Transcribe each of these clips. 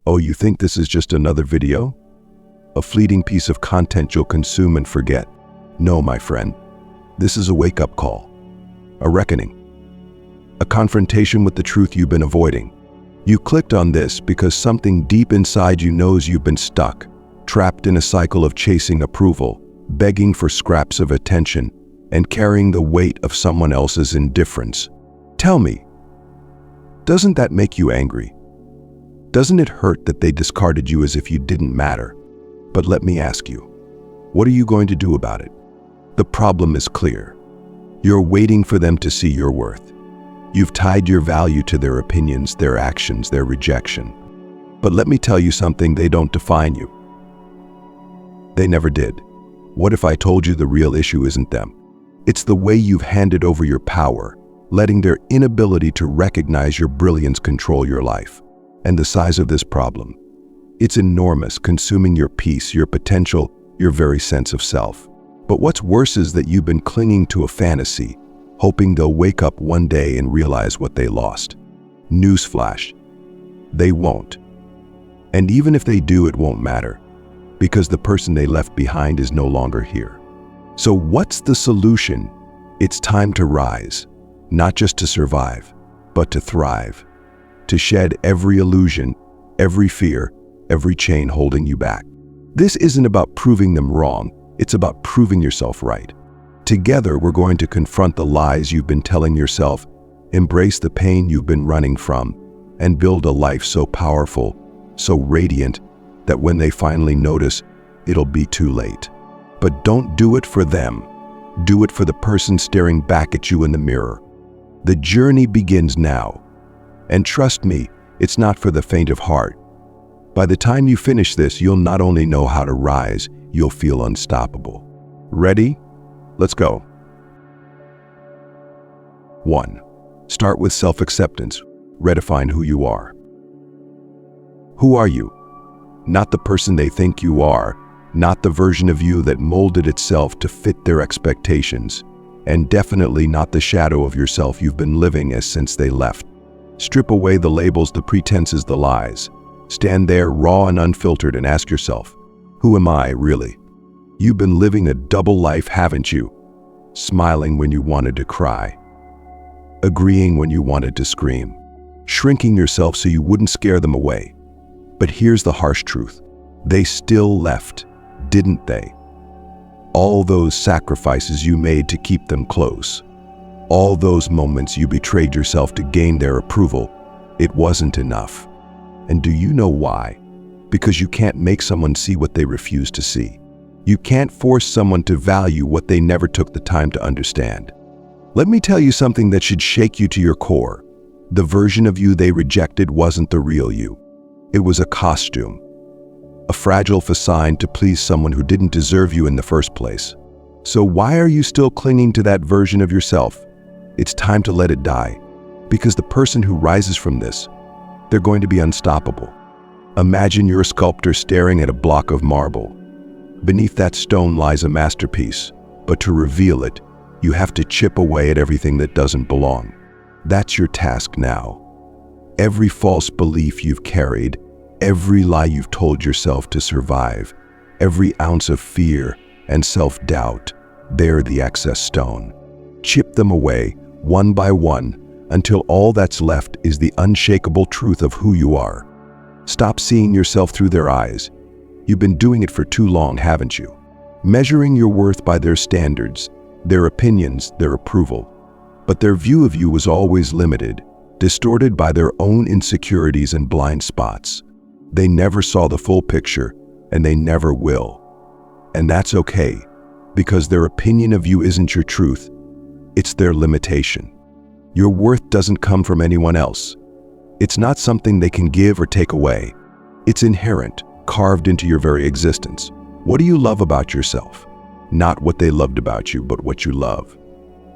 Oh, you think this is just another video? A fleeting piece of content you'll consume and forget? No, my friend. This is a wake-up call. A reckoning. A confrontation with the truth you've been avoiding. You clicked on this because something deep inside you knows you've been stuck, trapped in a cycle of chasing approval, begging for scraps of attention, and carrying the weight of someone else's indifference. Tell me, doesn't that make you angry? Doesn't it hurt that they discarded you as if you didn't matter? But let me ask you, what are you going to do about it? The problem is clear. You're waiting for them to see your worth. You've tied your value to their opinions, their actions, their rejection. But let me tell you something, they don't define you. They never did. What if I told you the real issue isn't them? It's the way you've handed over your power, letting their inability to recognize your brilliance control your life. And the size of this problem, it's enormous, consuming your peace, your potential, your very sense of self. But what's worse is that you've been clinging to a fantasy, hoping they'll wake up one day and realize what they lost. Newsflash, they won't. And even if they do, it won't matter, because the person they left behind is no longer here. So what's the solution? It's time to rise, not just to survive, but to thrive. To shed every illusion, every fear, every chain holding you back. This isn't about proving them wrong, it's about proving yourself right. Together, we're going to confront the lies you've been telling yourself, embrace the pain you've been running from, and build a life so powerful, so radiant, that when they finally notice, it'll be too late. But don't do it for them. Do it for the person staring back at you in the mirror. The journey begins now. And trust me, it's not for the faint of heart. By the time you finish this, you'll not only know how to rise, you'll feel unstoppable. Ready? Let's go. 1. Start with self-acceptance. Redefine who you are. Who are you? Not the person they think you are, not the version of you that molded itself to fit their expectations, and definitely not the shadow of yourself you've been living as since they left. Strip away the labels, the pretenses, the lies. Stand there raw and unfiltered and ask yourself, who am I really? You've been living a double life, haven't you? Smiling when you wanted to cry. Agreeing when you wanted to scream. Shrinking yourself so you wouldn't scare them away. But here's the harsh truth. They still left, didn't they? All those sacrifices you made to keep them close. All those moments you betrayed yourself to gain their approval, it wasn't enough. And do you know why? Because you can't make someone see what they refuse to see. You can't force someone to value what they never took the time to understand. Let me tell you something that should shake you to your core. The version of you they rejected wasn't the real you. It was a costume. A fragile facade to please someone who didn't deserve you in the first place. So why are you still clinging to that version of yourself? It's time to let it die, because the person who rises from this, they're going to be unstoppable. Imagine you're a sculptor staring at a block of marble. Beneath that stone lies a masterpiece, but to reveal it, you have to chip away at everything that doesn't belong. That's your task now. Every false belief you've carried, every lie you've told yourself to survive, every ounce of fear and self-doubt, they're the excess stone. Chip them away, one by one, until all that's left is the unshakable truth of who you are. Stop seeing yourself through their eyes. You've been doing it for too long, haven't you? Measuring your worth by their standards, their opinions, their approval. But their view of you was always limited, distorted by their own insecurities and blind spots. They never saw the full picture, and they never will. And that's okay, because their opinion of you isn't your truth. It's their limitation. Your worth doesn't come from anyone else. It's not something they can give or take away. It's inherent, carved into your very existence. What do you love about yourself? Not what they loved about you, but what you love.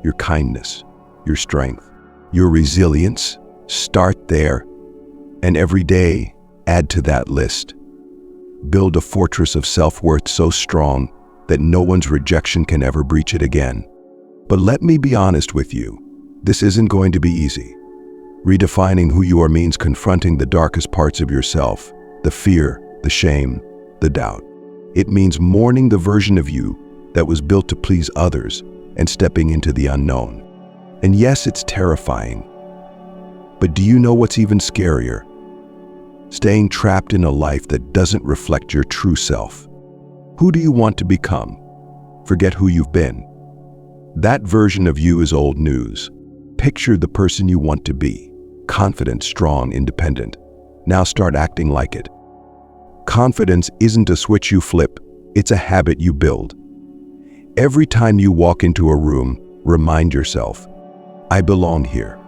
Your kindness, your strength, your resilience. Start there, and every day, add to that list. Build a fortress of self-worth so strong that no one's rejection can ever breach it again. But let me be honest with you, this isn't going to be easy. Redefining who you are means confronting the darkest parts of yourself, the fear, the shame, the doubt. It means mourning the version of you that was built to please others and stepping into the unknown. And yes, it's terrifying. But do you know what's even scarier? Staying trapped in a life that doesn't reflect your true self. Who do you want to become? Forget who you've been. That version of you is old news. Picture the person you want to be. Confident, strong, independent. Now start acting like it. Confidence isn't a switch you flip, it's a habit you build. Every time you walk into a room, remind yourself, I belong here.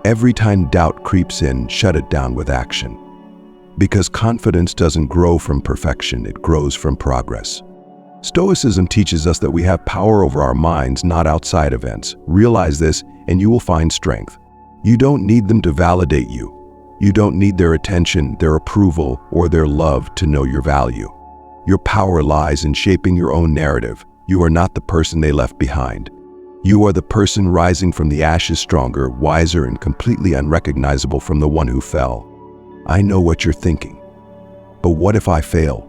Every time doubt creeps in, shut it down with action. Because confidence doesn't grow from perfection, it grows from progress. Stoicism teaches us that we have power over our minds, not outside events. Realize this, and you will find strength. You don't need them to validate you. You don't need their attention, their approval, or their love to know your value. Your power lies in shaping your own narrative. You are not the person they left behind. You are the person rising from the ashes, stronger, wiser, and completely unrecognizable from the one who fell. I know what you're thinking. But what if I fail?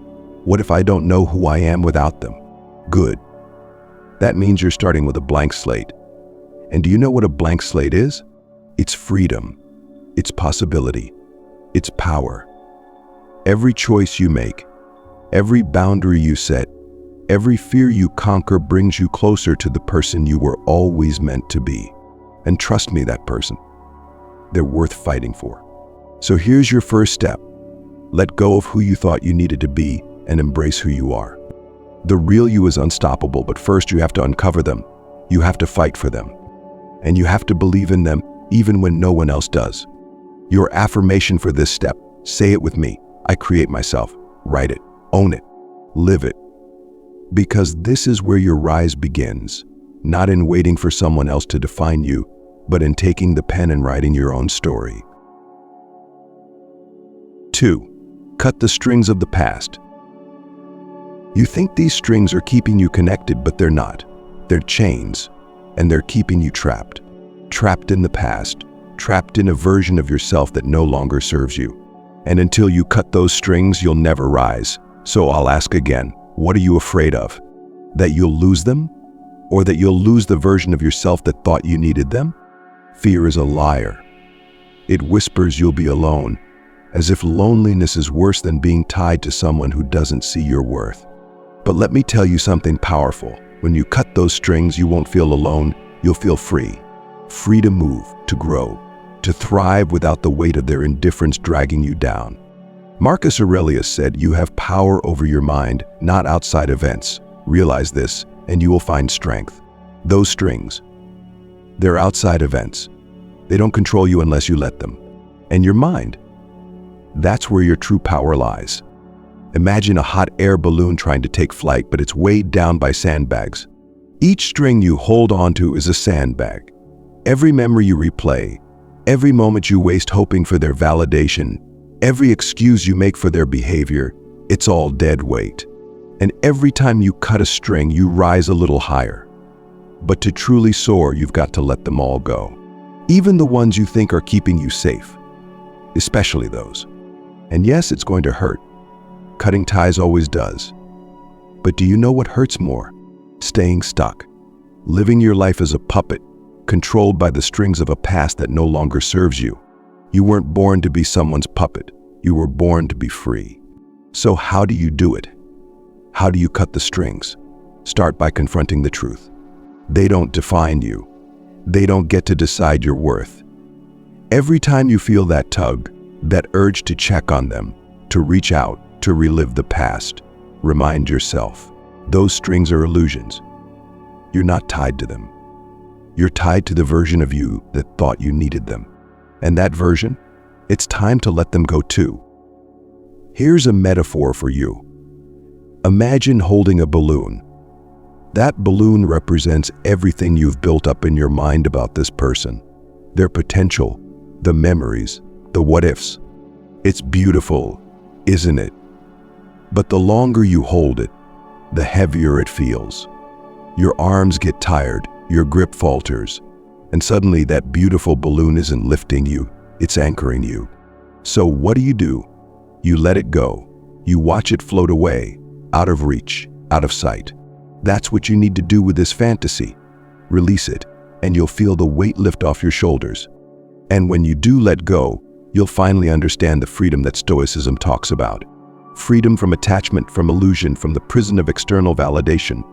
What if I don't know who I am without them? Good. That means you're starting with a blank slate. And do you know what a blank slate is? It's freedom. It's possibility. It's power. Every choice you make, every boundary you set, every fear you conquer brings you closer to the person you were always meant to be. And trust me, that person, they're worth fighting for. So here's your first step. Let go of who you thought you needed to be and embrace who you are. The real you is unstoppable, but first you have to uncover them. You have to fight for them. And you have to believe in them even when no one else does. Your affirmation for this step, say it with me. I create myself. Write it. Own it. Live it. Because this is where your rise begins, not in waiting for someone else to define you, but in taking the pen and writing your own story. 2. Cut the strings of the past. You think these strings are keeping you connected, but they're not. They're chains, and they're keeping you trapped. Trapped in the past, trapped in a version of yourself that no longer serves you. And until you cut those strings, you'll never rise. So I'll ask again, what are you afraid of? That you'll lose them? Or that you'll lose the version of yourself that thought you needed them? Fear is a liar. It whispers you'll be alone, as if loneliness is worse than being tied to someone who doesn't see your worth. But let me tell you something powerful. When you cut those strings, you won't feel alone, you'll feel free. Free to move, to grow, to thrive without the weight of their indifference dragging you down. Marcus Aurelius said, you have power over your mind, not outside events. Realize this, and you will find strength. Those strings, they're outside events. They don't control you unless you let them. And your mind, that's where your true power lies. Imagine a hot air balloon trying to take flight, but it's weighed down by sandbags. Each string you hold onto is a sandbag. Every memory you replay, every moment you waste hoping for their validation, every excuse you make for their behavior, it's all dead weight. And every time you cut a string, you rise a little higher. But to truly soar, you've got to let them all go. Even the ones you think are keeping you safe. Especially those. And yes, it's going to hurt. Cutting ties always does. But do you know what hurts more? Staying stuck. Living your life as a puppet, controlled by the strings of a past that no longer serves you. You weren't born to be someone's puppet. You were born to be free. So how do you do it? How do you cut the strings? Start by confronting the truth. They don't define you. They don't get to decide your worth. Every time you feel that tug, that urge to check on them, to reach out, to relive the past, remind yourself, those strings are illusions. You're not tied to them. You're tied to the version of you that thought you needed them. And that version, it's time to let them go too. Here's a metaphor for you. Imagine holding a balloon. That balloon represents everything you've built up in your mind about this person, their potential, the memories, the what-ifs. It's beautiful, isn't it? But the longer you hold it, the heavier it feels. Your arms get tired, your grip falters, and suddenly that beautiful balloon isn't lifting you, it's anchoring you. So what do? You let it go. You watch it float away, out of reach, out of sight. That's what you need to do with this fantasy. Release it, and you'll feel the weight lift off your shoulders. And when you do let go, you'll finally understand the freedom that Stoicism talks about. Freedom from attachment, from illusion, from the prison of external validation.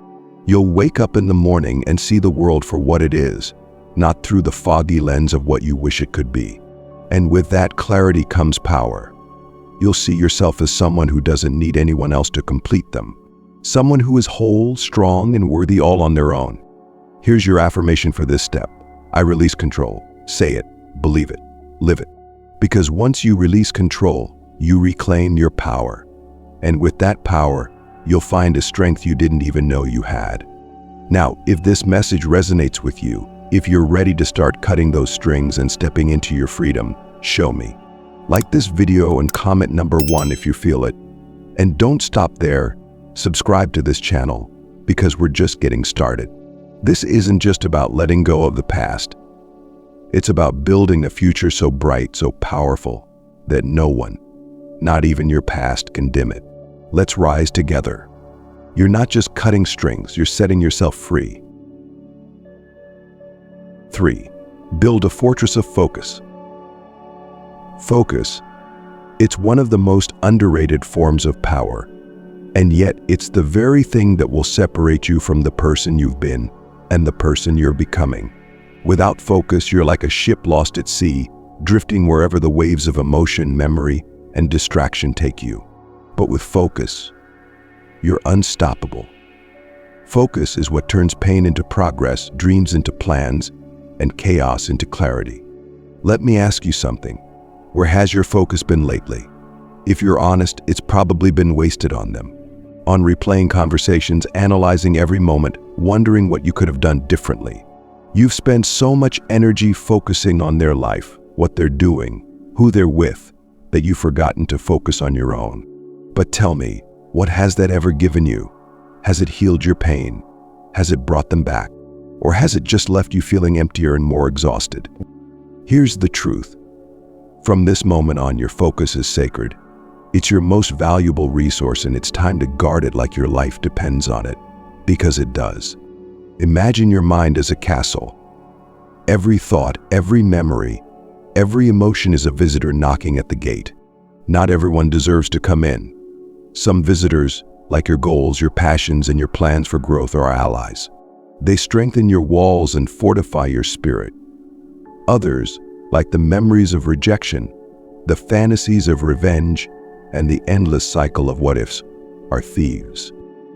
You'll wake up in the morning and see the world for what it is, not through the foggy lens of what you wish it could be. And with that clarity comes power. You'll see yourself as someone who doesn't need anyone else to complete them. Someone who is whole, strong, and worthy all on their own. Here's your affirmation for this step. I release control. Say it, believe it, live it. Because once you release control, you reclaim your power. And with that power, you'll find a strength you didn't even know you had. Now, if this message resonates with you, if you're ready to start cutting those strings and stepping into your freedom, show me. Like this video and comment number 1 if you feel it. And don't stop there. Subscribe to this channel, because we're just getting started. This isn't just about letting go of the past. It's about building a future so bright, so powerful, that no one, not even your past, can dim it. Let's rise together. You're not just cutting strings, you're setting yourself free. 3. Build a fortress of focus. Focus. It's one of the most underrated forms of power, and yet it's the very thing that will separate you from the person you've been and the person you're becoming. Without focus, you're like a ship lost at sea, drifting wherever the waves of emotion, memory, and distraction take you. But with focus, you're unstoppable. Focus is what turns pain into progress, dreams into plans, and chaos into clarity. Let me ask you something. Where has your focus been lately? If you're honest, it's probably been wasted on them. On replaying conversations, analyzing every moment, wondering what you could have done differently. You've spent so much energy focusing on their life, what they're doing, who they're with, that you've forgotten to focus on your own. But tell me, what has that ever given you? Has it healed your pain? Has it brought them back? Or has it just left you feeling emptier and more exhausted? Here's the truth. From this moment on, your focus is sacred. It's your most valuable resource, and it's time to guard it like your life depends on it, because it does. Imagine your mind as a castle. Every thought, every memory, every emotion is a visitor knocking at the gate. Not everyone deserves to come in. Some visitors, like your goals, your passions, and your plans for growth, are allies. They strengthen your walls and fortify your spirit. Others, like the memories of rejection, the fantasies of revenge, and the endless cycle of what-ifs, are thieves.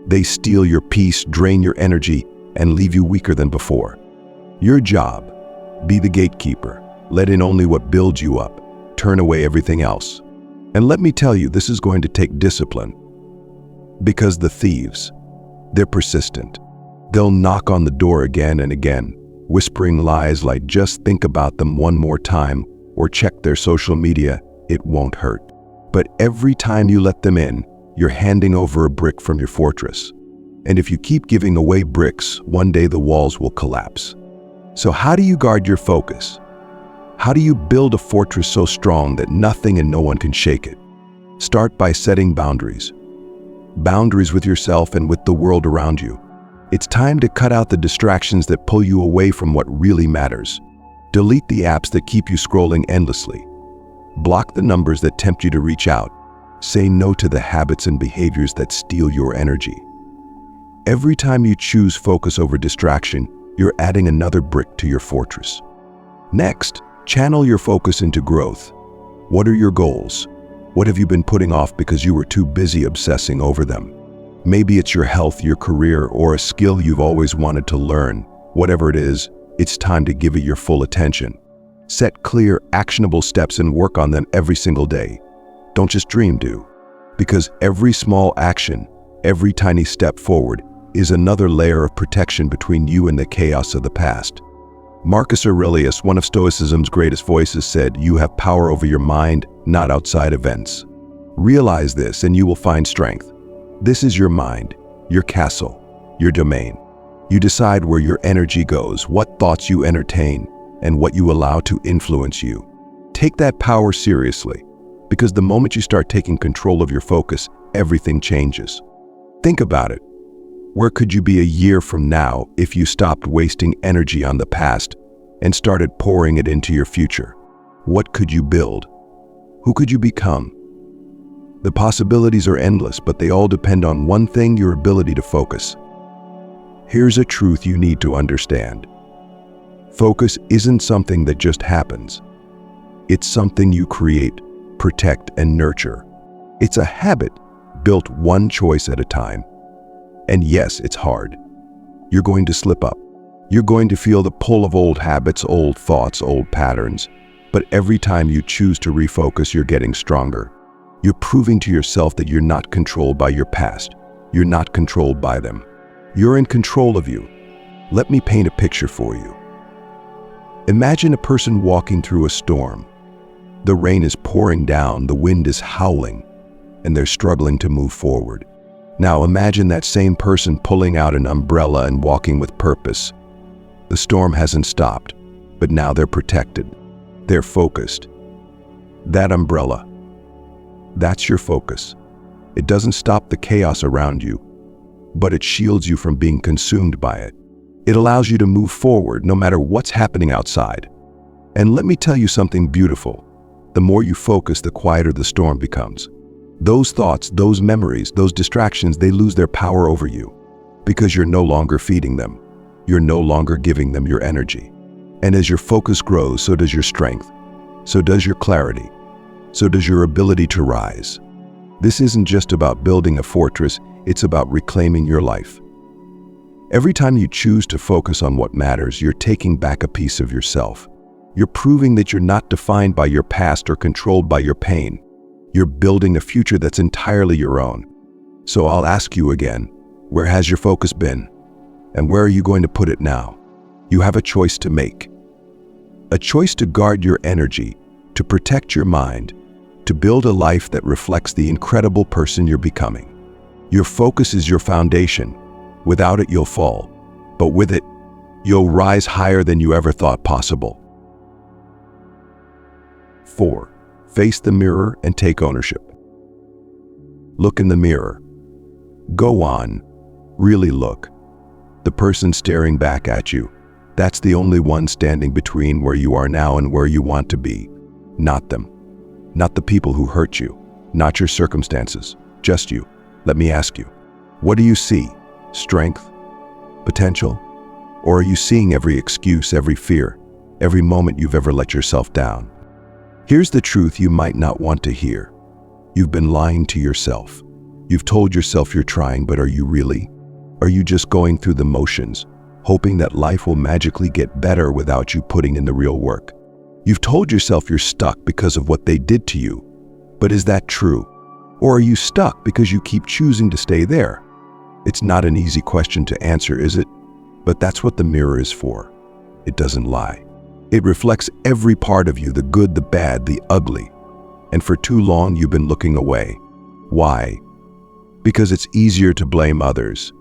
They steal your peace, drain your energy, and leave you weaker than before. Your job: be the gatekeeper. Let in only what builds you up. Turn away everything else. And let me tell you, this is going to take discipline. Because the thieves, they're persistent. They'll knock on the door again and again, whispering lies like just think about them one more time or check their social media, it won't hurt. But every time you let them in, you're handing over a brick from your fortress. And if you keep giving away bricks, one day the walls will collapse. So how do you guard your focus? How do you build a fortress so strong that nothing and no one can shake it? Start by setting boundaries. Boundaries with yourself and with the world around you. It's time to cut out the distractions that pull you away from what really matters. Delete the apps that keep you scrolling endlessly. Block the numbers that tempt you to reach out. Say no to the habits and behaviors that steal your energy. Every time you choose focus over distraction, you're adding another brick to your fortress. Next, channel your focus into growth. What are your goals? What have you been putting off because you were too busy obsessing over them? Maybe it's your health, your career, or a skill you've always wanted to learn. Whatever it is, it's time to give it your full attention. Set clear, actionable steps and work on them every single day. Don't just dream, do. Because every small action, every tiny step forward, is another layer of protection between you and the chaos of the past. Marcus Aurelius, one of Stoicism's greatest voices, said, "You have power over your mind, not outside events." Realize this and you will find strength. This is your mind, your castle, your domain. You decide where your energy goes, what thoughts you entertain, and what you allow to influence you. Take that power seriously. Because the moment you start taking control of your focus, everything changes. Think about it. Where could you be a year from now if you stopped wasting energy on the past and started pouring it into your future? What could you build? Who could you become? The possibilities are endless, but they all depend on one thing: your ability to focus. Here's a truth you need to understand. Focus isn't something that just happens. It's something you create, protect, and nurture. It's a habit built one choice at a time. And yes, it's hard. You're going to slip up. You're going to feel the pull of old habits, old thoughts, old patterns. But every time you choose to refocus, you're getting stronger. You're proving to yourself that you're not controlled by your past. You're not controlled by them. You're in control of you. Let me paint a picture for you. Imagine a person walking through a storm. The rain is pouring down, the wind is howling, and they're struggling to move forward. Now imagine that same person pulling out an umbrella and walking with purpose. The storm hasn't stopped, but now they're protected. They're focused. That umbrella, that's your focus. It doesn't stop the chaos around you, but it shields you from being consumed by it. It allows you to move forward no matter what's happening outside. And let me tell you something beautiful. The more you focus, the quieter the storm becomes. Those thoughts, those memories, those distractions, they lose their power over you because you're no longer feeding them. You're no longer giving them your energy. And as your focus grows, so does your strength. So does your clarity. So does your ability to rise. This isn't just about building a fortress, it's about reclaiming your life. Every time you choose to focus on what matters, you're taking back a piece of yourself. You're proving that you're not defined by your past or controlled by your pain. You're building a future that's entirely your own. So I'll ask you again, where has your focus been? And where are you going to put it now? You have a choice to make. A choice to guard your energy, to protect your mind, to build a life that reflects the incredible person you're becoming. Your focus is your foundation. Without it, you'll fall. But with it, you'll rise higher than you ever thought possible. 4. Face the mirror and take ownership. Look in the mirror. Go on. Really look. The person staring back at you, that's the only one standing between where you are now and where you want to be. Not them. Not the people who hurt you. Not your circumstances. Just you. Let me ask you, what do you see? Strength? Potential? Or are you seeing every excuse, every fear, every moment you've ever let yourself down? Here's the truth you might not want to hear. You've been lying to yourself. You've told yourself you're trying, but are you really? Are you just going through the motions, hoping that life will magically get better without you putting in the real work? You've told yourself you're stuck because of what they did to you. But is that true? Or are you stuck because you keep choosing to stay there? It's not an easy question to answer, is it? But that's what the mirror is for. It doesn't lie. It reflects every part of you, the good, the bad, the ugly. And for too long, you've been looking away. Why? Because it's easier to blame others.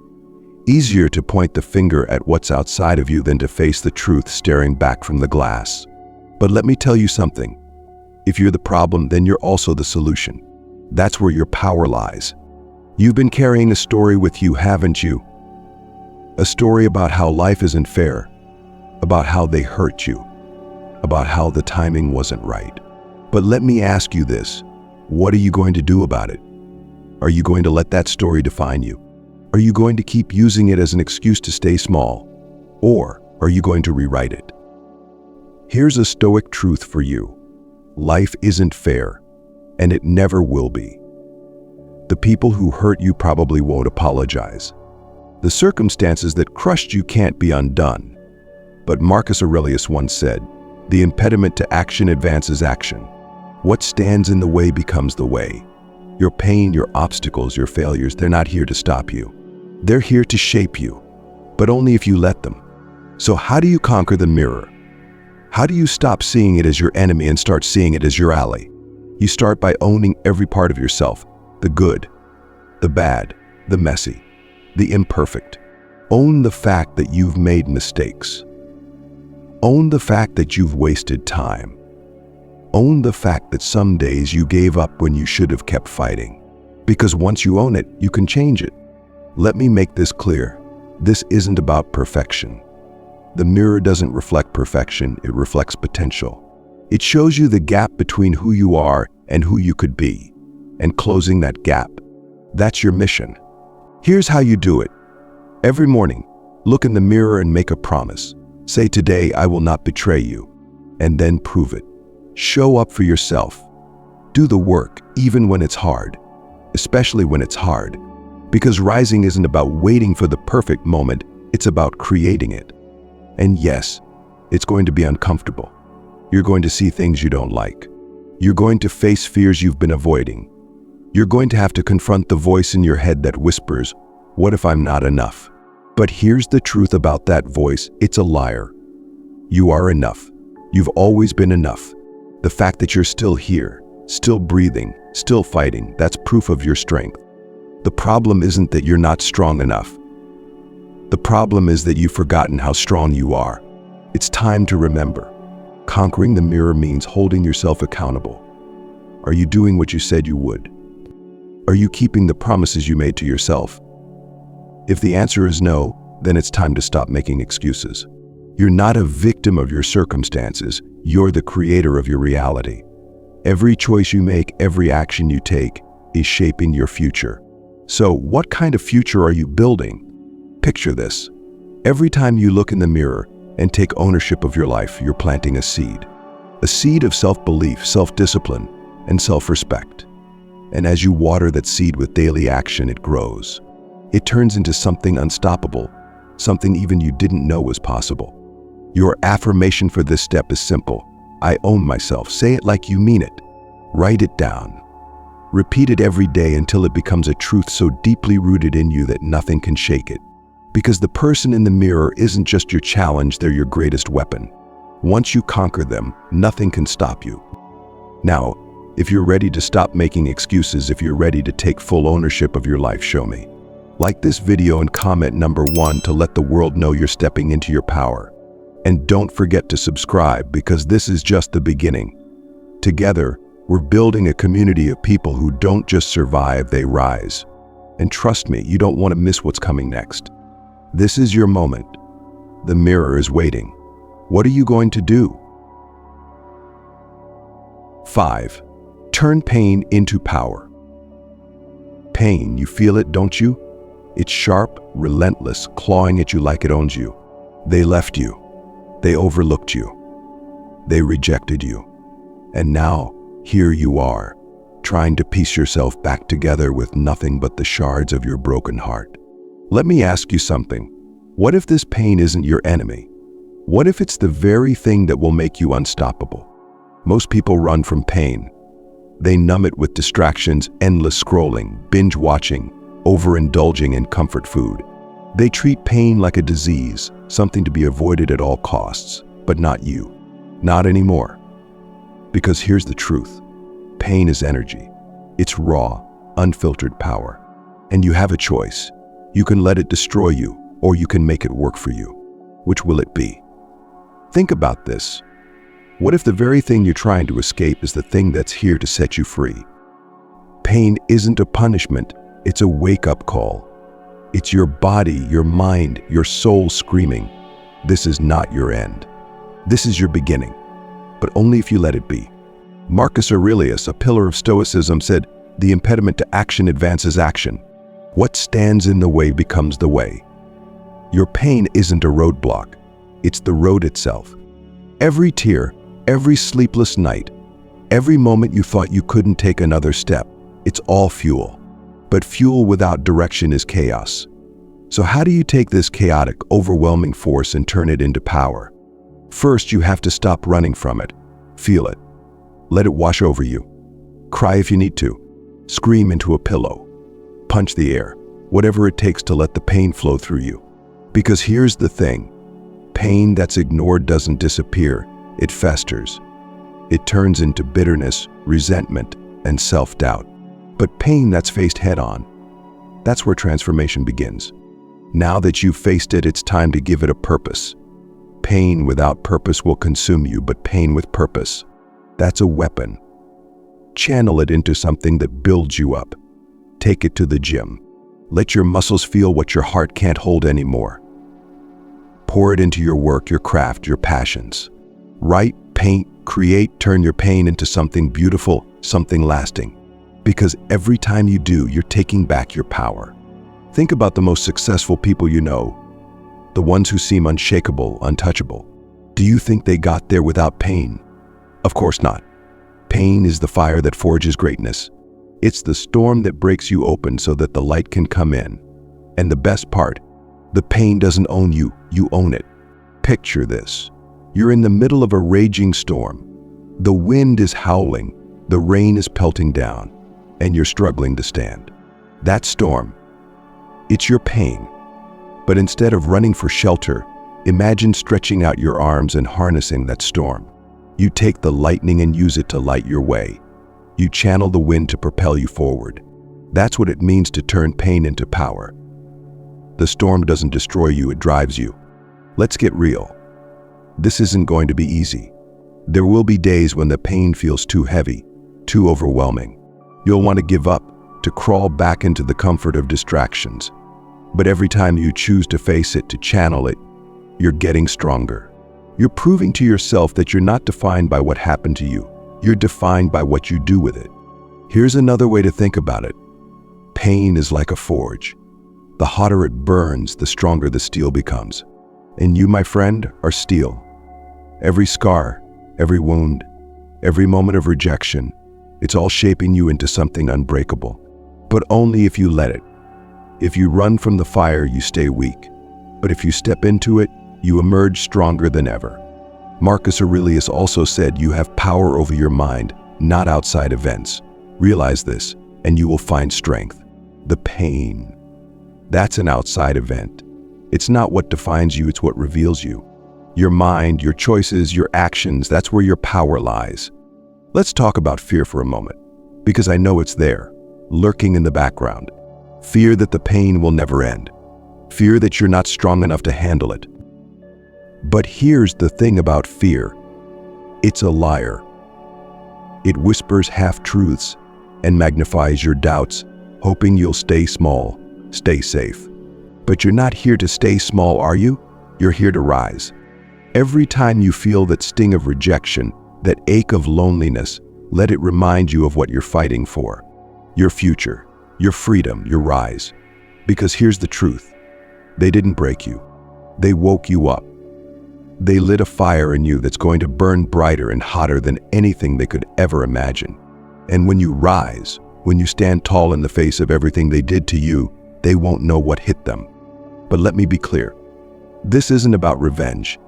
Easier to point the finger at what's outside of you than to face the truth staring back from the glass. But let me tell you something. If you're the problem, then you're also the solution. That's where your power lies. You've been carrying a story with you, haven't you? A story about how life isn't fair, about how they hurt you, about how the timing wasn't right. But let me ask you this, what are you going to do about it? Are you going to let that story define you? Are you going to keep using it as an excuse to stay small? Or are you going to rewrite it? Here's a Stoic truth for you. Life isn't fair, and it never will be. The people who hurt you probably won't apologize. The circumstances that crushed you can't be undone. But Marcus Aurelius once said, "The impediment to action advances action. What stands in the way becomes the way." Your pain, your obstacles, your failures, they're not here to stop you. They're here to shape you, but only if you let them. So how do you conquer the mirror? How do you stop seeing it as your enemy and start seeing it as your ally? You start by owning every part of yourself, the good, the bad, the messy, the imperfect. Own the fact that you've made mistakes. Own the fact that you've wasted time. Own the fact that some days you gave up when you should have kept fighting. Because once you own it, you can change it. Let me make this clear. This isn't about perfection. The mirror doesn't reflect perfection, it reflects potential. It shows you the gap between who you are and who you could be. And closing that gap, that's your mission. Here's how you do it. Every morning, look in the mirror and make a promise. Say, today I will not betray you. And then prove it. Show up for yourself. Do the work, even when it's hard. Especially when it's hard. Because rising isn't about waiting for the perfect moment, it's about creating it. And yes, it's going to be uncomfortable. You're going to see things you don't like. You're going to face fears you've been avoiding. You're going to have to confront the voice in your head that whispers, "What if I'm not enough?" But here's the truth about that voice, it's a liar. You are enough. You've always been enough. The fact that you're still here, still breathing, still fighting, that's proof of your strength. The problem isn't that you're not strong enough. The problem is that you've forgotten how strong you are. It's time to remember. Conquering the mirror means holding yourself accountable. Are you doing what you said you would? Are you keeping the promises you made to yourself? If the answer is no, then it's time to stop making excuses. You're not a victim of your circumstances. You're the creator of your reality. Every choice you make, every action you take, is shaping your future. So, what kind of future are you building? Picture this. Every time you look in the mirror and take ownership of your life, you're planting a seed. A seed of self-belief, self-discipline, and self-respect. And as you water that seed with daily action, it grows. It turns into something unstoppable, something even you didn't know was possible. Your affirmation for this step is simple. I own myself. Say it like you mean it. Write it down. Repeat it every day until it becomes a truth so deeply rooted in you that nothing can shake it. Because the person in the mirror isn't just your challenge, they're your greatest weapon. Once you conquer them, nothing can stop you. Now, if you're ready to stop making excuses, if you're ready to take full ownership of your life, show me. Like this video and comment number 1 to let the world know you're stepping into your power. And don't forget to subscribe, because this is just the beginning. Together, we're building a community of people who don't just survive, they rise. And trust me, you don't want to miss what's coming next. This is your moment. The mirror is waiting. What are you going to do? 5. Turn pain into power. Pain, you feel it, don't you? It's sharp, relentless, clawing at you like it owns you. They left you. They overlooked you. They rejected you. And now, here you are, trying to piece yourself back together with nothing but the shards of your broken heart. Let me ask you something. What if this pain isn't your enemy? What if it's the very thing that will make you unstoppable? Most people run from pain. They numb it with distractions, endless scrolling, binge watching, overindulging in comfort food. They treat pain like a disease, something to be avoided at all costs. But not you. Not anymore. Because here's the truth. Pain is energy. It's raw, unfiltered power. And you have a choice. You can let it destroy you, or you can make it work for you. Which will it be? Think about this. What if the very thing you're trying to escape is the thing that's here to set you free? Pain isn't a punishment, it's a wake-up call. It's your body, your mind, your soul screaming, this is not your end. This is your beginning, but only if you let it be. Marcus Aurelius, a pillar of Stoicism, said, "The impediment to action advances action. What stands in the way becomes the way." Your pain isn't a roadblock, it's the road itself. Every tear, every sleepless night, every moment you thought you couldn't take another step, it's all fuel. But fuel without direction is chaos. So how do you take this chaotic, overwhelming force and turn it into power? First, you have to stop running from it. Feel it. Let it wash over you. Cry if you need to. Scream into a pillow. Punch the air. Whatever it takes to let the pain flow through you. Because here's the thing. Pain that's ignored doesn't disappear. It festers. It turns into bitterness, resentment, and self-doubt. But pain that's faced head-on, that's where transformation begins. Now that you've faced it, it's time to give it a purpose. Pain without purpose will consume you, but pain with purpose, That's a weapon. Channel it into something that builds you up. Take it to the gym. Let your muscles feel what your heart can't hold anymore. Pour it into your work, your craft, your passions. Write, paint, create, turn your pain into something beautiful, something lasting. Because every time you do, you're taking back your power. Think about the most successful people you know, the ones who seem unshakable, untouchable. Do you think they got there without pain? Of course not. Pain is the fire that forges greatness. It's the storm that breaks you open so that the light can come in. And the best part, the pain doesn't own you, you own it. Picture this. You're in the middle of a raging storm. The wind is howling, the rain is pelting down, and you're struggling to stand. That storm, it's your pain. But instead of running for shelter, imagine stretching out your arms and harnessing that storm. You take the lightning and use it to light your way. You channel the wind to propel you forward. That's what it means to turn pain into power. The storm doesn't destroy you, it drives you. Let's get real. This isn't going to be easy. There will be days when the pain feels too heavy, too overwhelming. You'll want to give up, to crawl back into the comfort of distractions. But every time you choose to face it, to channel it, you're getting stronger. You're proving to yourself that you're not defined by what happened to you. You're defined by what you do with it. Here's another way to think about it. Pain is like a forge. The hotter it burns, the stronger the steel becomes. And you, my friend, are steel. Every scar, every wound, every moment of rejection, it's all shaping you into something unbreakable. But only if you let it. If you run from the fire, you stay weak. But if you step into it, you emerge stronger than ever. Marcus Aurelius also said you have power over your mind, not outside events. Realize this, and you will find strength. The pain, that's an outside event. It's not what defines you, it's what reveals you. Your mind, your choices, your actions, that's where your power lies. Let's talk about fear for a moment, because I know it's there, lurking in the background. Fear that the pain will never end. Fear that you're not strong enough to handle it. But here's the thing about fear. It's a liar. It whispers half-truths and magnifies your doubts, hoping you'll stay small, stay safe. But you're not here to stay small, are you? You're here to rise. Every time you feel that sting of rejection, that ache of loneliness, let it remind you of what you're fighting for. Your future, your freedom, your rise. Because here's the truth. They didn't break you. They woke you up. They lit a fire in you that's going to burn brighter and hotter than anything they could ever imagine. And when you rise, when you stand tall in the face of everything they did to you, they won't know what hit them. But let me be clear. This isn't about revenge.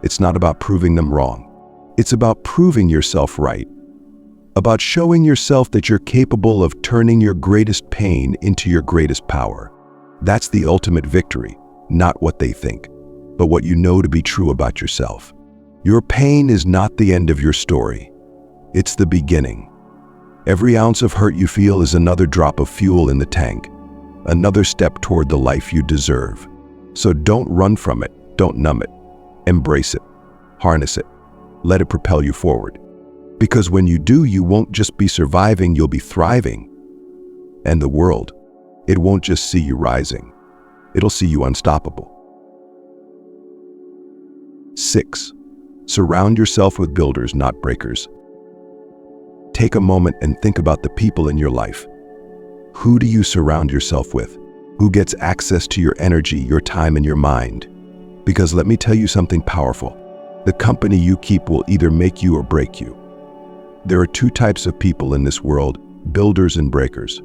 It's not about proving them wrong. It's about proving yourself right. About showing yourself that you're capable of turning your greatest pain into your greatest power. That's the ultimate victory, not what they think, but what you know to be true about yourself. Your pain is not the end of your story. It's the beginning. Every ounce of hurt you feel is another drop of fuel in the tank, another step toward the life you deserve. So don't run from it, don't numb it. Embrace it, harness it, let it propel you forward. Because when you do, you won't just be surviving, you'll be thriving. And the world, it won't just see you rising, it'll see you unstoppable. 6. Surround yourself with builders, not breakers. Take a moment and think about the people in your life. Who do you surround yourself with? Who gets access to your energy, your time, and your mind? Because let me tell you something powerful. The company you keep will either make you or break you. There are two types of people in this world, builders and breakers.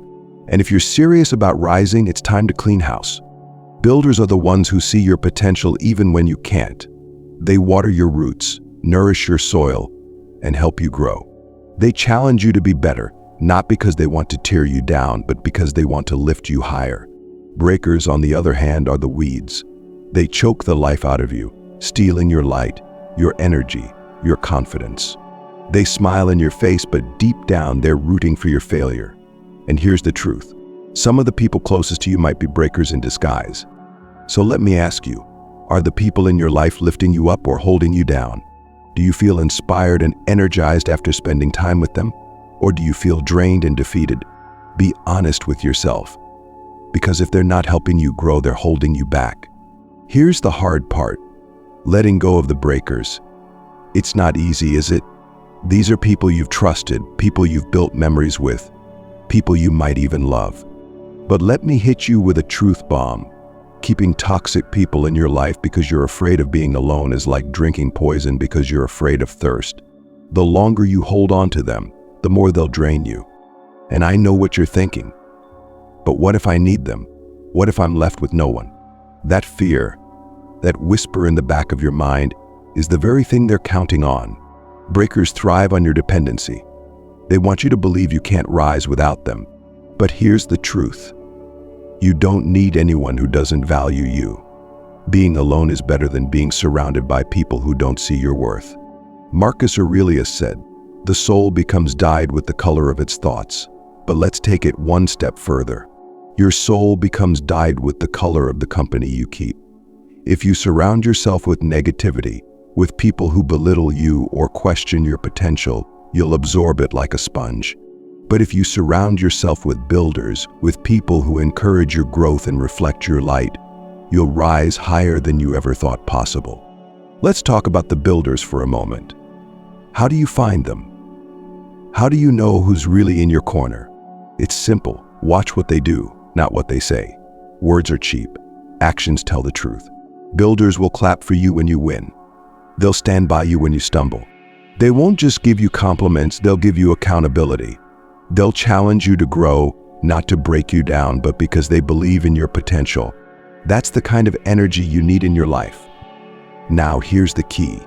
And if you're serious about rising, it's time to clean house. Builders are the ones who see your potential even when you can't. They water your roots, nourish your soil, and help you grow. They challenge you to be better, not because they want to tear you down, but because they want to lift you higher. Breakers, on the other hand, are the weeds. They choke the life out of you, stealing your light, your energy, your confidence. They smile in your face, but deep down they're rooting for your failure. And here's the truth. Some of the people closest to you might be breakers in disguise. So let me ask you, are the people in your life lifting you up or holding you down? Do you feel inspired and energized after spending time with them? Or do you feel drained and defeated? Be honest with yourself. Because if they're not helping you grow, they're holding you back. Here's the hard part: letting go of the breakers. It's not easy, is it? These are people you've trusted, people you've built memories with, people you might even love. But let me hit you with a truth bomb. Keeping toxic people in your life because you're afraid of being alone is like drinking poison because you're afraid of thirst. The longer you hold on to them, the more they'll drain you. And I know what you're thinking. But what if I need them? What if I'm left with no one? That fear, that whisper in the back of your mind, is the very thing they're counting on. Breakers thrive on your dependency. They want you to believe you can't rise without them. But here's the truth. You don't need anyone who doesn't value you. Being alone is better than being surrounded by people who don't see your worth. Marcus Aurelius said, "The soul becomes dyed with the color of its thoughts." But let's take it one step further. Your soul becomes dyed with the color of the company you keep. If you surround yourself with negativity, with people who belittle you or question your potential, you'll absorb it like a sponge. But if you surround yourself with builders, with people who encourage your growth and reflect your light, you'll rise higher than you ever thought possible. Let's talk about the builders for a moment. How do you find them? How do you know who's really in your corner? It's simple. Watch what they do, not what they say. Words are cheap. Actions tell the truth. Builders will clap for you when you win. They'll stand by you when you stumble. They won't just give you compliments, they'll give you accountability. They'll challenge you to grow, not to break you down, but because they believe in your potential. That's the kind of energy you need in your life. Now, here's the key.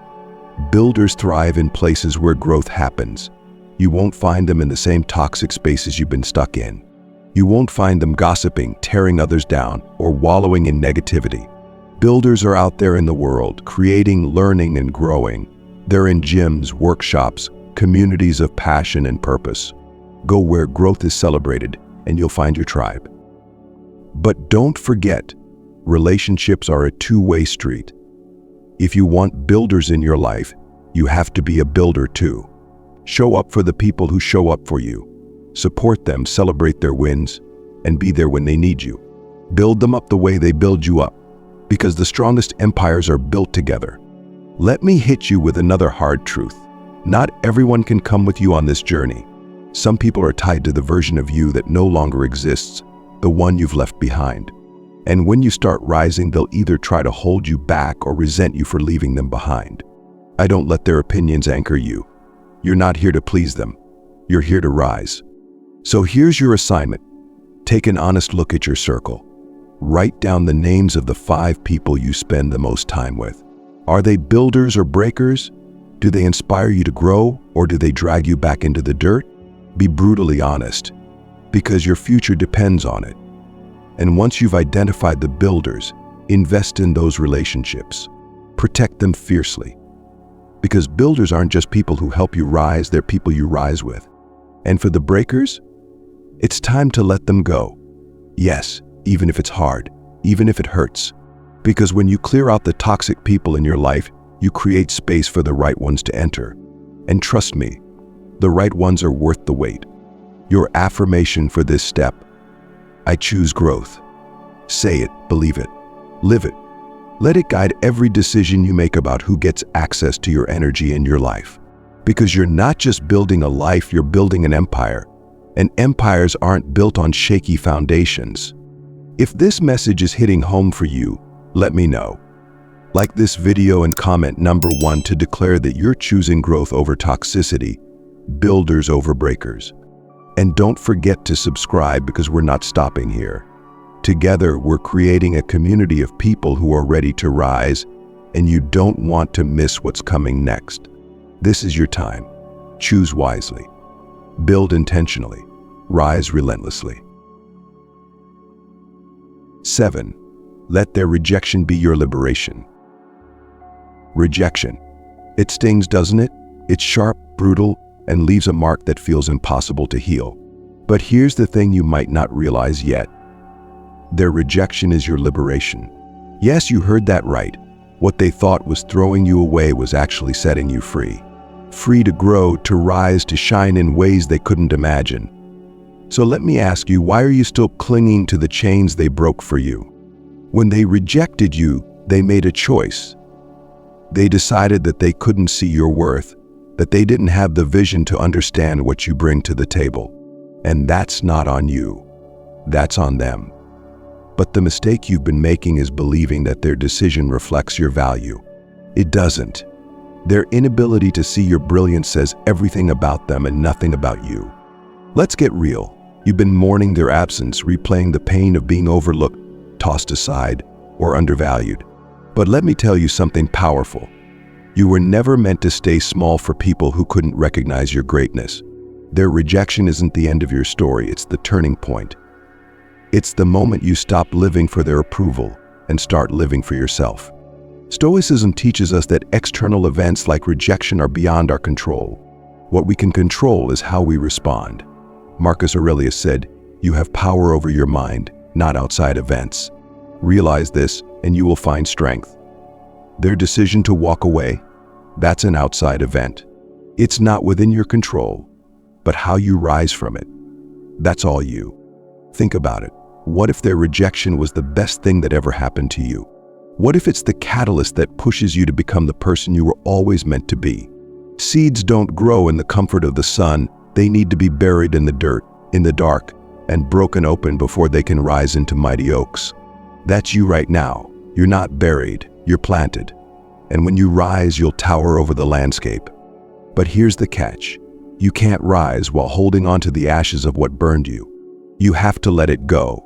Builders thrive in places where growth happens. You won't find them in the same toxic spaces you've been stuck in. You won't find them gossiping, tearing others down, or wallowing in negativity. Builders are out there in the world, creating, learning, and growing. They're in gyms, workshops, communities of passion and purpose. Go where growth is celebrated, and you'll find your tribe. But don't forget, relationships are a two-way street. If you want builders in your life, you have to be a builder too. Show up for the people who show up for you. Support them, celebrate their wins, and be there when they need you. Build them up the way they build you up, because the strongest empires are built together. Let me hit you with another hard truth. Not everyone can come with you on this journey. Some people are tied to the version of you that no longer exists, the one you've left behind. And when you start rising, they'll either try to hold you back or resent you for leaving them behind. I don't let their opinions anchor you. You're not here to please them. You're here to rise. So here's your assignment. Take an honest look at your circle. Write down the names of the 5 people you spend the most time with. Are they builders or breakers? Do they inspire you to grow, or do they drag you back into the dirt? Be brutally honest, because your future depends on it. And once you've identified the builders, invest in those relationships. Protect them fiercely. Because builders aren't just people who help you rise, they're people you rise with. And for the breakers, it's time to let them go. Yes, even if it's hard, even if it hurts. Because when you clear out the toxic people in your life, you create space for the right ones to enter. And trust me, the right ones are worth the wait. Your affirmation for this step: I choose growth. Say it, believe it, live it. Let it guide every decision you make about who gets access to your energy in your life. Because you're not just building a life, you're building an empire. And empires aren't built on shaky foundations. If this message is hitting home for you, let me know. Like this video and comment number 1 to declare that you're choosing growth over toxicity, builders over breakers. And don't forget to subscribe, because we're not stopping here. Together, we're creating a community of people who are ready to rise, and you don't want to miss what's coming next. This is your time. Choose wisely. Build intentionally. Rise relentlessly. 7. Let their rejection be your liberation. Rejection. It stings, doesn't it? It's sharp, brutal, and leaves a mark that feels impossible to heal. But here's the thing you might not realize yet. Their rejection is your liberation. Yes, you heard that right. What they thought was throwing you away was actually setting you free. Free to grow, to rise, to shine in ways they couldn't imagine. So let me ask you, why are you still clinging to the chains they broke for you? When they rejected you, they made a choice. They decided that they couldn't see your worth, that they didn't have the vision to understand what you bring to the table. And that's not on you. That's on them. But the mistake you've been making is believing that their decision reflects your value. It doesn't. Their inability to see your brilliance says everything about them and nothing about you. Let's get real. You've been mourning their absence, replaying the pain of being overlooked, tossed aside, or undervalued. But let me tell you something powerful. You were never meant to stay small for people who couldn't recognize your greatness. Their rejection isn't the end of your story, it's the turning point. It's the moment you stop living for their approval and start living for yourself. Stoicism teaches us that external events like rejection are beyond our control. What we can control is how we respond. Marcus Aurelius said, "You have power over your mind, not outside events." Realize this, and you will find strength. Their decision to walk away, that's an outside event. It's not within your control, but how you rise from it, that's all you. Think about it. What if their rejection was the best thing that ever happened to you? What if it's the catalyst that pushes you to become the person you were always meant to be? Seeds don't grow in the comfort of the sun. They need to be buried in the dirt, in the dark, and broken open before they can rise into mighty oaks. That's you right now. You're not buried, you're planted. And when you rise, you'll tower over the landscape. But here's the catch. You can't rise while holding on to the ashes of what burned you. You have to let it go.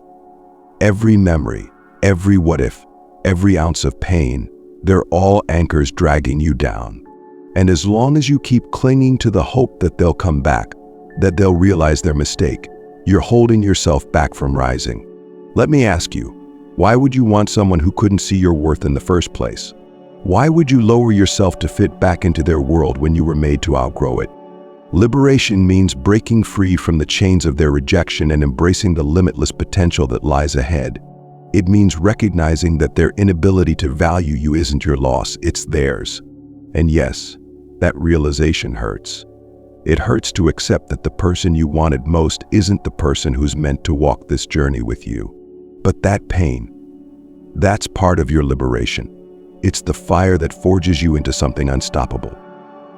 Every memory, every what if, every ounce of pain, they're all anchors dragging you down. And as long as you keep clinging to the hope that they'll come back, that they'll realize their mistake, you're holding yourself back from rising. Let me ask you, why would you want someone who couldn't see your worth in the first place? Why would you lower yourself to fit back into their world when you were made to outgrow it? Liberation means breaking free from the chains of their rejection and embracing the limitless potential that lies ahead. It means recognizing that their inability to value you isn't your loss, it's theirs. And yes, that realization hurts. It hurts to accept that the person you wanted most isn't the person who's meant to walk this journey with you. But that pain, that's part of your liberation. It's the fire that forges you into something unstoppable.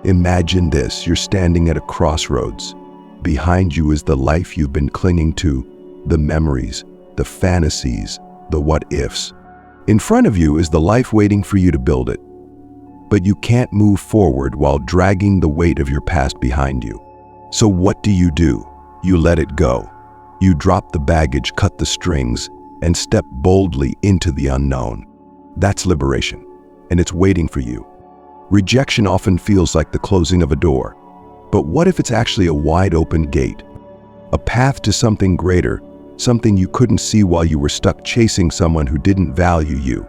Imagine this, you're standing at a crossroads. Behind you is the life you've been clinging to, the memories, the fantasies, the what-ifs. In front of you is the life waiting for you to build it. But you can't move forward while dragging the weight of your past behind you. So what do? You let it go. You drop the baggage, cut the strings, and step boldly into the unknown. That's liberation, and it's waiting for you. Rejection often feels like the closing of a door. But what if it's actually a wide open gate? A path to something greater, something you couldn't see while you were stuck chasing someone who didn't value you.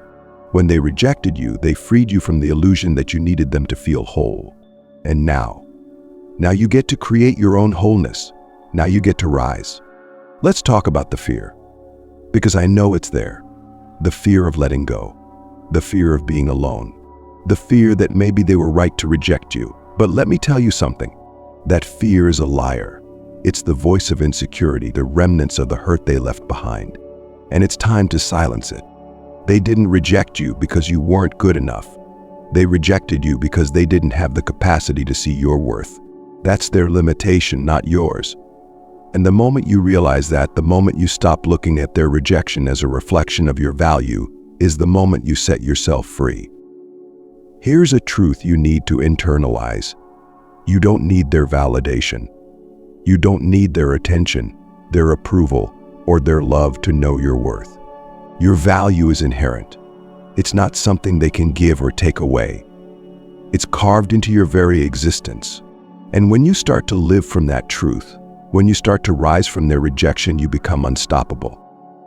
When they rejected you, they freed you from the illusion that you needed them to feel whole. And now you get to create your own wholeness. Now you get to rise. Let's talk about the fear. Because I know it's there. The fear of letting go. The fear of being alone. The fear that maybe they were right to reject you. But let me tell you something. That fear is a liar. It's the voice of insecurity, the remnants of the hurt they left behind. And it's time to silence it. They didn't reject you because you weren't good enough. They rejected you because they didn't have the capacity to see your worth. That's their limitation, not yours. And the moment you realize that, the moment you stop looking at their rejection as a reflection of your value, is the moment you set yourself free. Here's a truth you need to internalize. You don't need their validation. You don't need their attention, their approval, or their love to know your worth. Your value is inherent. It's not something they can give or take away. It's carved into your very existence. And when you start to live from that truth, when you start to rise from their rejection, you become unstoppable.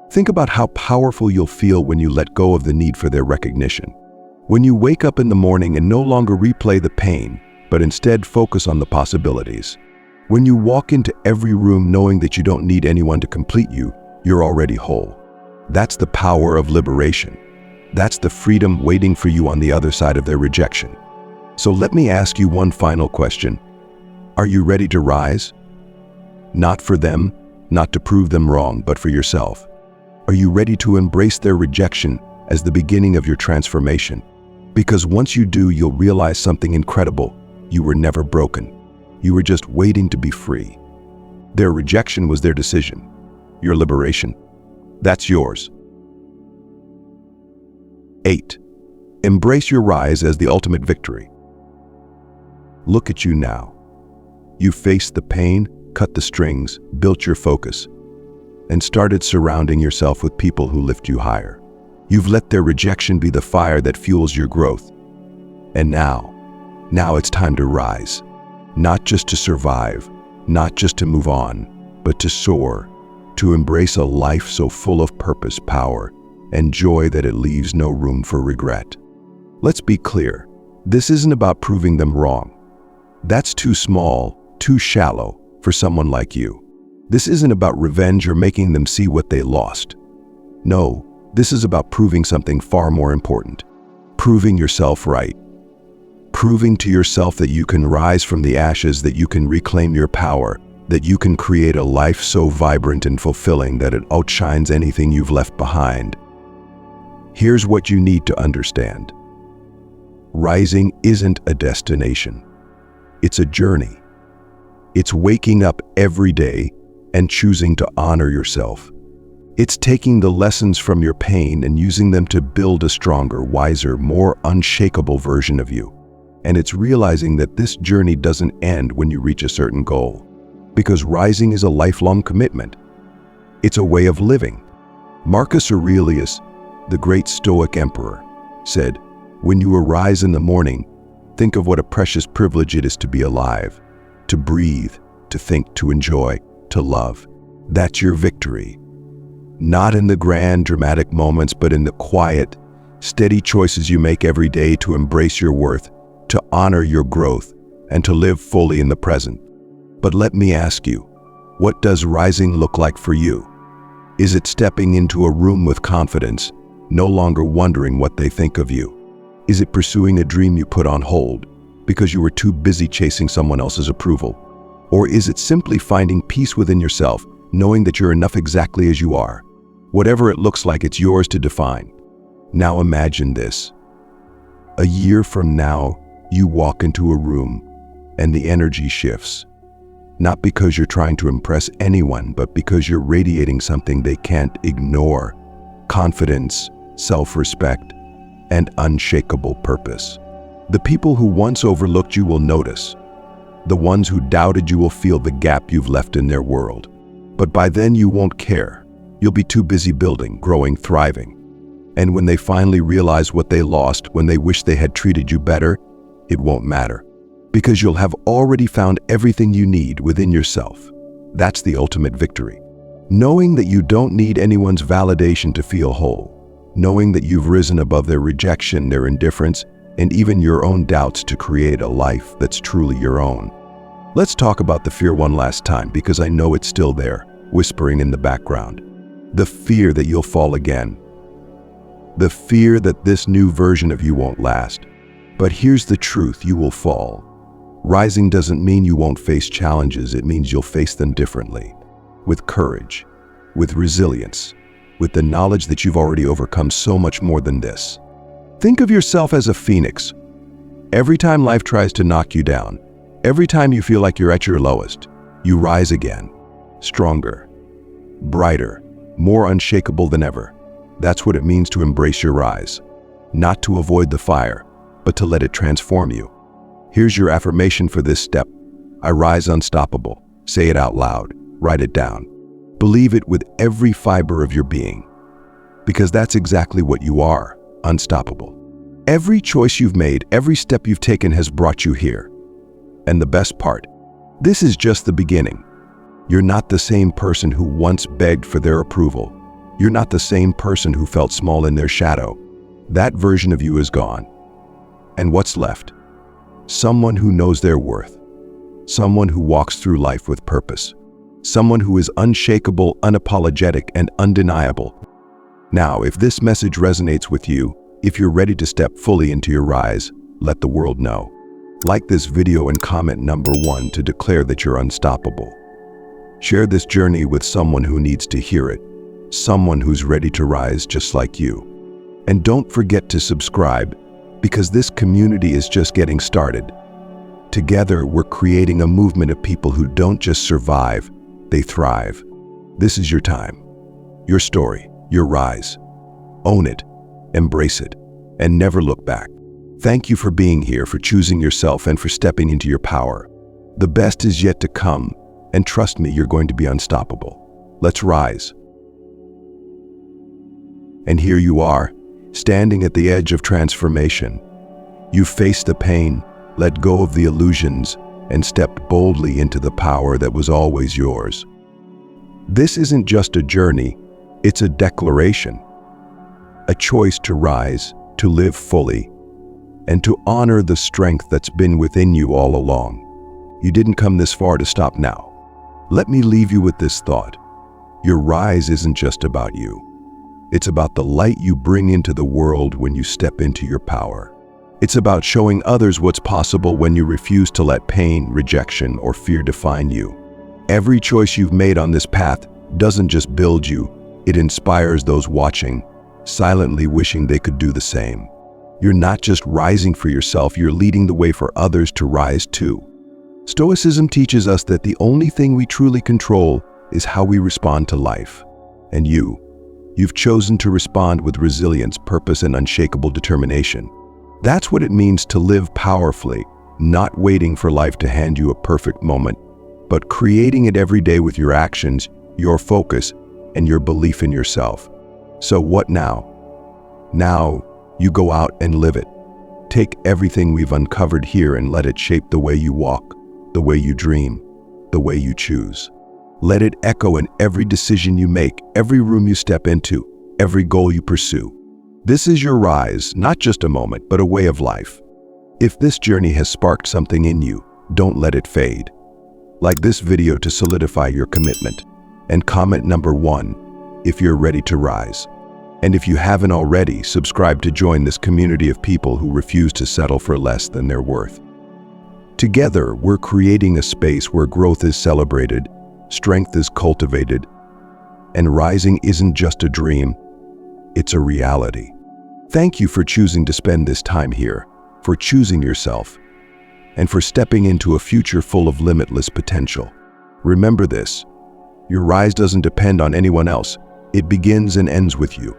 Think about how powerful you'll feel when you let go of the need for their recognition. When you wake up in the morning and no longer replay the pain, but instead focus on the possibilities. When you walk into every room knowing that you don't need anyone to complete you, you're already whole. That's the power of liberation. That's the freedom waiting for you on the other side of their rejection. So let me ask you one final question. Are you ready to rise? Not for them, not to prove them wrong, but for yourself. Are you ready to embrace their rejection as the beginning of your transformation? Because once you do, you'll realize something incredible. You were never broken. You were just waiting to be free. Their rejection was their decision. Your liberation, that's yours. 8. Embrace your rise as the ultimate victory. Look at you now. You faced the pain, cut the strings, built your focus, and started surrounding yourself with people who lift you higher. You've let their rejection be the fire that fuels your growth. And now it's time to rise. Not just to survive, not just to move on, but to soar, to embrace a life so full of purpose, power, and joy that it leaves no room for regret. Let's be clear, this isn't about proving them wrong. That's too small, too shallow for someone like you. This isn't about revenge or making them see what they lost. No, this is about proving something far more important. Proving yourself right. Proving to yourself that you can rise from the ashes, that you can reclaim your power, that you can create a life so vibrant and fulfilling that it outshines anything you've left behind. Here's what you need to understand. Rising isn't a destination. It's a journey. It's waking up every day and choosing to honor yourself. It's taking the lessons from your pain and using them to build a stronger, wiser, more unshakable version of you. And it's realizing that this journey doesn't end when you reach a certain goal, because rising is a lifelong commitment. It's a way of living. Marcus Aurelius, the great Stoic emperor, said, "When you arise in the morning, think of what a precious privilege it is to be alive, to breathe, to think, to enjoy, to love. That's your victory. Not in the grand, dramatic moments, but in the quiet, steady choices you make every day to embrace your worth, to honor your growth, and to live fully in the present." But let me ask you, what does rising look like for you? Is it stepping into a room with confidence, no longer wondering what they think of you? Is it pursuing a dream you put on hold because you were too busy chasing someone else's approval? Or is it simply finding peace within yourself, knowing that you're enough exactly as you are? Whatever it looks like, it's yours to define. Now imagine this. A year from now, you walk into a room and the energy shifts. Not because you're trying to impress anyone, but because you're radiating something they can't ignore: confidence, self-respect, and unshakable purpose. The people who once overlooked you will notice. The ones who doubted you will feel the gap you've left in their world. But by then you won't care. You'll be too busy building, growing, thriving. And when they finally realize what they lost, when they wish they had treated you better, it won't matter. Because you'll have already found everything you need within yourself. That's the ultimate victory. Knowing that you don't need anyone's validation to feel whole. Knowing that you've risen above their rejection, their indifference, and even your own doubts to create a life that's truly your own. Let's talk about the fear one last time, because I know it's still there, whispering in the background. The fear that you'll fall again. The fear that this new version of you won't last. But here's the truth, you will fall. Rising doesn't mean you won't face challenges, it means you'll face them differently. With courage, with resilience, with the knowledge that you've already overcome so much more than this. Think of yourself as a phoenix. Every time life tries to knock you down, every time you feel like you're at your lowest, you rise again, stronger, brighter, more unshakable than ever. That's what it means to embrace your rise. Not to avoid the fire, but to let it transform you. Here's your affirmation for this step. I rise unstoppable. Say it out loud. Write it down. Believe it with every fiber of your being. Because that's exactly what you are, unstoppable. Every choice you've made, every step you've taken has brought you here. And the best part, this is just the beginning. You're not the same person who once begged for their approval. You're not the same person who felt small in their shadow. That version of you is gone. And what's left? Someone who knows their worth. Someone who walks through life with purpose. Someone who is unshakable, unapologetic, and undeniable. Now, if this message resonates with you, If you're ready to step fully into your rise, let the world know. Like this video and comment number 1 to declare that you're unstoppable. Share this journey with someone who needs to hear it, someone who's ready to rise just like you. And don't forget to subscribe, because this community is just getting started. Together, we're creating a movement of people who don't just survive, they thrive. This is your time, your story, your rise. Own it, embrace it, and never look back. Thank you for being here, for choosing yourself, and for stepping into your power. The best is yet to come, and trust me, you're going to be unstoppable. Let's rise. And here you are, standing at the edge of transformation. You've faced the pain, let go of the illusions, and stepped boldly into the power that was always yours. This isn't just a journey, it's a declaration. A choice to rise, to live fully, and to honor the strength that's been within you all along. You didn't come this far to stop now. Let me leave you with this thought. Your rise isn't just about you. It's about the light you bring into the world when you step into your power. It's about showing others what's possible when you refuse to let pain, rejection, or fear define you. Every choice you've made on this path doesn't just build you, it inspires those watching, silently wishing they could do the same. You're not just rising for yourself, you're leading the way for others to rise too. Stoicism teaches us that the only thing we truly control is how we respond to life. And you've chosen to respond with resilience, purpose, and unshakable determination. That's what it means to live powerfully, not waiting for life to hand you a perfect moment, but creating it every day with your actions, your focus, and your belief in yourself. So what now? Now, you go out and live it. Take everything we've uncovered here and let it shape the way you walk, the way you dream, the way you choose. Let it echo in every decision you make, every room you step into, every goal you pursue. This is your rise, not just a moment, but a way of life. If this journey has sparked something in you, don't let it fade. Like this video to solidify your commitment, and comment number 1 if you're ready to rise. And if you haven't already, subscribe to join this community of people who refuse to settle for less than their worth. Together, we're creating a space where growth is celebrated, strength is cultivated, and rising isn't just a dream, it's a reality. Thank you for choosing to spend this time here, for choosing yourself, and for stepping into a future full of limitless potential. Remember this, your rise doesn't depend on anyone else, it begins and ends with you.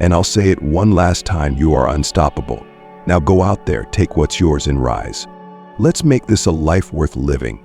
And I'll say it one last time, you are unstoppable. Now go out there, take what's yours and rise. Let's make this a life worth living.